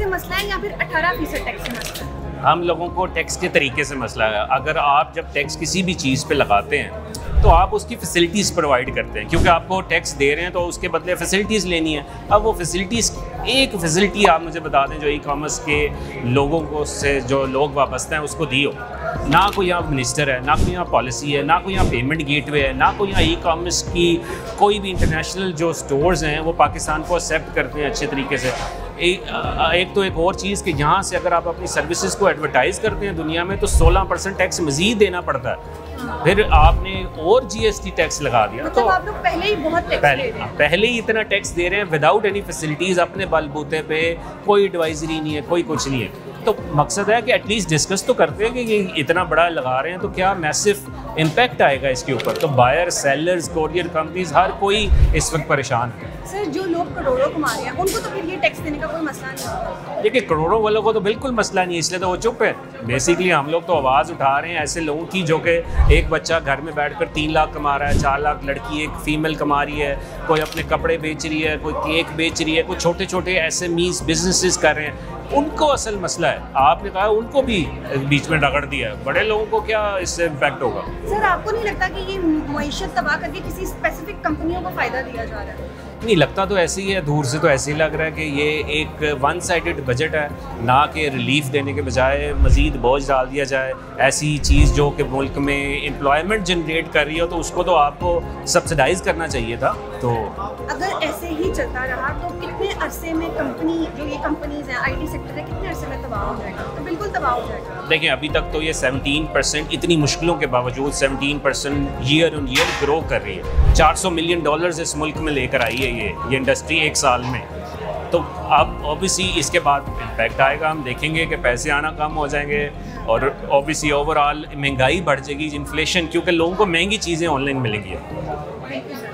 से मसला है या फिर 18% टैक्स से मसला है? हम लोगों को टैक्स के तरीके से मसला है। अगर आप जब टैक्स किसी भी चीज़ पे लगाते हैं तो आप उसकी फैसिलिटीज़ प्रोवाइड करते हैं, क्योंकि आपको टैक्स दे रहे हैं तो उसके बदले फैसिलिटीज़ लेनी है। अब वो फैसिलिटीज़, एक फैसिलिटी आप मुझे बता दें जो ई कॉमर्स के लोगों को से जो लोग वाबस्ता हैं उसको दी हो। ना कोई यहाँ मिनिस्टर है, ना कोई यहाँ पॉलिसी है, ना कोई यहाँ पेमेंट गेटवे है, ना कोई यहाँ ई कॉमर्स की कोई भी इंटरनेशनल जो स्टोर्स हैं वो पाकिस्तान को एक्सेप्ट करते हैं अच्छे तरीके से। एक तो एक और चीज़ कि यहाँ से अगर आप अपनी सर्विसेज को एडवर्टाइज़ करते हैं दुनिया में तो 16% टैक्स मज़ीद देना पड़ता है। फिर आपने और जीएसटी टैक्स लगा दिया, मतलब तो आप लोग पहले ही बहुत टैक्स दे रहे हैं। पहले ही इतना टैक्स दे रहे हैं विदाउट एनी फैसिलिटीज़, अपने बलबूते पे, कोई एडवाइजरी नहीं है, कोई कुछ नहीं है। तो मकसद है कि एटलीस्ट डिस्कस तो करते हैं कि ये इतना बड़ा लगा रहे हैं तो क्या मैसिव इम्पैक्ट आएगा इसके ऊपर। तो बायर, सेलर्स, कोरियर कंपनीज, हर कोई इस वक्त परेशान है। सर, जो लोग करोड़ों कमा रहे हैं उनको तो फिर ये टैक्स देने का कोई मसला नहीं होगा? देखिए, करोड़ों वालों को तो बिल्कुल मसला नहीं है, इसलिए तो वो चुप है। बेसिकली हम लोग तो आवाज़ उठा रहे हैं ऐसे लोगों की जो कि एक बच्चा घर में बैठकर 3 लाख कमा रहा है, 4 लाख लड़की एक फीमेल कमा रही है, कोई अपने कपड़े बेच रही है, कोई केक बेच रही है, कोई छोटे छोटे SMEs बिजनेसेस कर रहे हैं। उनको असल मसला है। आपने कहा उनको भी बीच में रगड़ दिया है, बड़े लोगों को क्या इससे इम्पैक्ट होगा? सर, आपको नहीं लगता कि ये मईशत तबाह करके किसी स्पेसिफिक कंपनियों को फ़ायदा दिया जा रहा है? नहीं, लगता तो ऐसे ही है, दूर से तो ऐसे ही लग रहा है कि ये एक वन साइडेड बजट है, ना कि रिलीफ देने के बजाय मज़ीद बोझ डाल दिया जाए। ऐसी चीज़ जो कि मुल्क में एम्प्लॉयमेंट जनरेट कर रही हो तो उसको तो आपको सब्सिडाइज़ करना चाहिए था। तो अगर ऐसे ही चलता रहा तो कितने अरसे में कंपनी, जो ये कंपनीज हैं, IT सेक्टर है, कितने अरसे में तबाह हो जाएगा? तो बिल्कुल तबाह हो जाएगा। देखिए, अभी तक तो ये 17%, इतनी मुश्किलों के बावजूद 17% ईयर ऑन ईयर ग्रो कर रही है। $400 मिलियन इस मुल्क में लेकर आई है ये इंडस्ट्री एक साल में। तो अब ऑब्वियसली इसके बाद इम्पैक्ट आएगा, हम देखेंगे कि पैसे आना कम हो जाएंगे और ऑब्वियसली ओवरऑल महंगाई बढ़ जाएगी, इन्फ्लेशन, क्योंकि लोगों को महंगी चीज़ें ऑनलाइन मिलेंगी।